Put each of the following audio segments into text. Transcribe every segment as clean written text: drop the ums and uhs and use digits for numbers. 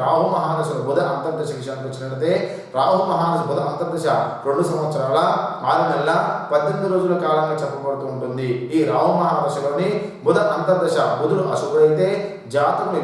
రాహు మహాదశలో బుధ అంతర్దశ విషయానికి వచ్చినట్లయితే రాహు మహాదశ బుధ అంతర్దశ 2 సంవత్సరాల 6 నెలల 18 రోజుల కాలంగా చెప్పబడుతూ ఉంటుంది. ఈ రాహు మహాదశలోని బుధ అంతర్దశ బుధుడు అశుభుడైతే జాతకుని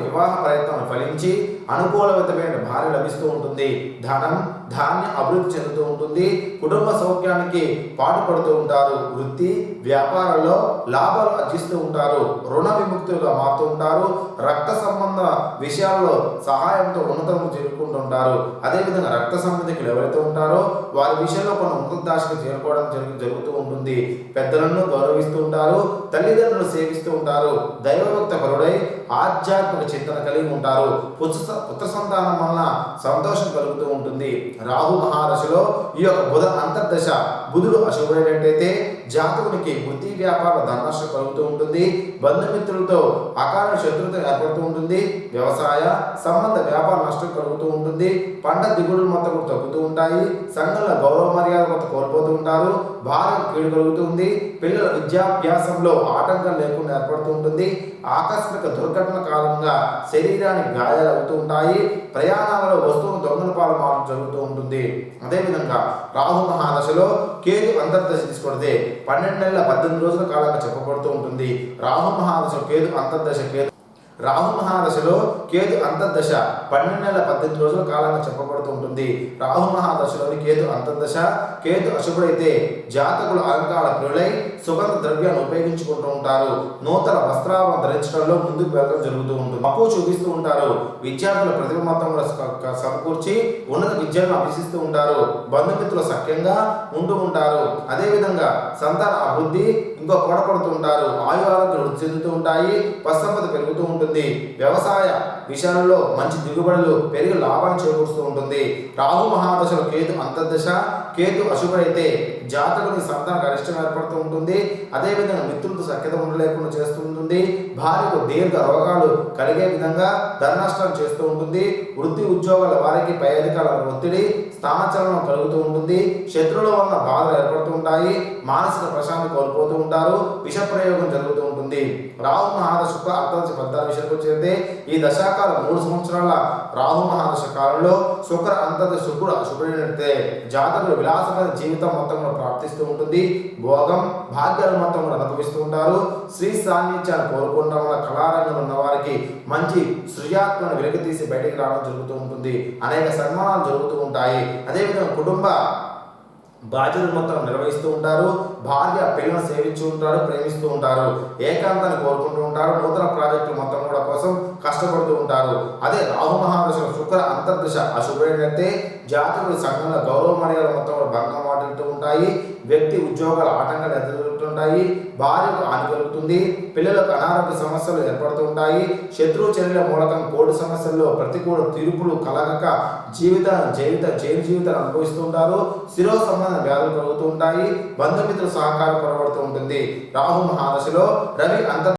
వివాహ ప్రయత్నం ఫలించి అనుకూలవంతమైన భార్య లభిస్తూ ఉంటుంది. ధనం ధాన్య అభివృద్ధి చెందుతూ ఉంటుంది. కుటుంబ సౌఖ్యానికి పాటుపడుతూ ఉంటారు. వృత్తి వ్యాపారాల్లో లాభాలు ఆర్జిస్తూ ఉంటారు. రుణ విముక్తులుగా మారుతూ ఉంటారు. రక్త సంబంధ విషయాల్లో సహాయంతో ఉన్నతము చేరుకుంటూ ఉంటారు. అదేవిధంగా రక్త సంబంధికులు ఎవరైతే ఉంటారో వారి విషయంలో కొన్ని ఉన్నత దాశకు చేరుకోవడం జరుగుతూ ఉంటుంది. పెద్దలను గౌరవిస్తూ ఉంటారు. తల్లిదండ్రులు సేవిస్తూ ఉంటారు. దైవభక్త పరుడై ఆధ్యాత్మిక చింతన కలిగి ఉంటారు. పుత్ర సంతానం వలన సంతోషం కలుగుతూ ఉంటుంది. రాహు మహాదశలో ఈ యొక్క బుధ అంతర్దశ బుధుడు అశుభమైనట్టయితే జాతకునికి వృత్తి వ్యాపార ధననష్టం కలుగుతూ ఉంటుంది. బంధుమిత్రులతో అకాల శత్రుత ఏర్పడుతూ ఉంటుంది. వ్యవసాయ సంబంధ వ్యాపార నష్టం కలుగుతూ ఉంటుంది. పంట దిగుడులు మొత్తం తగ్గుతూ ఉంటాయి. సంఘంలో గౌరవ మర్యాద మొత్తం కోల్పోతూ ఉంటారు. భారం కీడు కలుగుతుంది. పిల్లల విద్యాభ్యాసంలో ఆటంకం లేకుండా ఏర్పడుతూ ఉంటుంది. ఆకస్మిక దుర్ఘటన కారణంగా శరీరానికి గాయాలు అవుతూ ఉంటాయి. ప్రయాణాలలో వస్తువులు దొంగల పాలు మారడం జరుగుతూ ఉంటుంది. అదేవిధంగా రాహు మహాదశలో కేతు అంతర్దశ తీసుకొడితే 12 నెలల 18 రోజుల కాలంగా చెప్పబడుతూ ఉంటుంది. రాహు మహాదశలో కేతు అంతర్దశ 12 నెలల 18 రోజుల కాలంగా చెప్పబడుతూ ఉంటుంది. రాహు మహాదశలోని కేతు అంతర్దశ కేతు అశుభుడైతే జాతకులు అలంకార ప్రియులై సుగంధ ద్రవ్యాన్ని ఉపయోగించుకుంటూ ఉంటారు. నూతన వస్త్రాలను ధరించడంలో ముందుకు వెళ్ళడం జరుగుతూ ఉంటుంది. మక్కువ చూపిస్తూ ఉంటారు. విద్యార్థుల ప్రతిభ మొత్తం కూడా సమకూర్చి ఉన్నత విద్యను అభ్యసిస్తూ ఉంటారు. బంధుమిత్రులు సఖ్యంగా ఉంటూ ఉంటారు. అదేవిధంగా సంతాన అభివృద్ధి ఇంకో కోడపడుతూ ఉంటారు. ఆయు ఆరోగ్యం వృద్ధి చెందుతూ ఉంటాయి. పశ్చంపద పెరుగుతూ ఉంటుంది. వ్యవసాయ విషయాలలో మంచి దిగుబడులు పెరిగి లాభాన్ని చేకూరుస్తూ ఉంటుంది. రాహు మహాదశలో కేతు అంతర్దశ కేతు అశుభైతే జాతకుని సంతాన గరిష్టం ఏర్పడుతూ ఉంటుంది. అదేవిధంగా మిత్రులతో సఖ్యత ఉండలేకుండా చేస్తూ ఉంటుంది. భార్యకు దీర్ఘ రోగాలు కలిగే విధంగా ధననష్టం చేస్తూ ఉంటుంది. వృత్తి ఉద్యోగాల వారికి పై అధికారుల ఒత్తిడి స్థానచలనం కలుగుతూ ఉంటుంది. శత్రువుల వలన బాధలు ఏర్పడుతూ ఉంటాయి. మానసిక ప్రశాంతి కోల్పోతూ ఉంటారు. విష ప్రయోగం జరుగుతూ ఉంటుంది. రాహు మహాదశ అంతర్దశ 16 విషయానికి వచ్చేస్తే ఈ దశాకాలం 3 సంవత్సరాల రాహు మహాదశ కాలంలో శుక్ర అంతర్దశ శుక్రుడు అశుభుడైనట్టే జాతకులు విలాసమైన జీవితం మొత్తం ప్రాప్తిస్తూ ఉంటుంది. భోగం భాగ్యాలు మొత్తం కూడా అనుభవిస్తూ ఉంటారు. స్త్రీ సాన్నిధ్యాన్ని కోరుకోవడం వల్ల కళారంగంలో ఉన్న వారికి మంచి సృజనాత్మను వెలికితీసి బయటికి రావడం జరుగుతూ ఉంటుంది. అనేక సన్మానాలు జరుగుతూ ఉంటాయి. అదేవిధంగా కుటుంబ బాధ్యతలు మొత్తం నిర్వహిస్తూ ఉంటారు. భార్య పిల్లలను సేవించు ఉంటారు. ప్రేమిస్తూ ఉంటారు. ఏకాంతాన్ని కోరుకుంటూ ఉంటారు. నూతన ప్రాజెక్టులు మొత్తం కూడా కోసం కష్టపడుతూ ఉంటారు. అదే రాహు మహాదశలో శుక్ర అంతర్దశ అశుభమైనట్టే జాతకులు సంఘంలో గౌరవ మర్యాద మొత్తం కూడా భంగం వాటిల్తూ ఉంటాయి. వ్యక్తి ఉద్యోగాల ఆటంకాలు ఎదుర్కొంటాయి. భార్యకు హాని కలుగుతుంది. పిల్లలకు అనారోగ్య సమస్యలు ఏర్పడుతూ ఉంటాయి. శత్రువు చర్యల మూలకం కోర్టు సమస్యల్లో ప్రతికూల తీర్పులు కలగక జైలు జీవితాలు అనుభవిస్తూ ఉంటారు. శిరో సంబంధ వ్యాధులు కలుగుతూ ఉంటాయి. బంధుమిత్రుల సహకారం కొరబడుతూ ఉంటుంది. రాహు మహాదశలో రవి అంతర్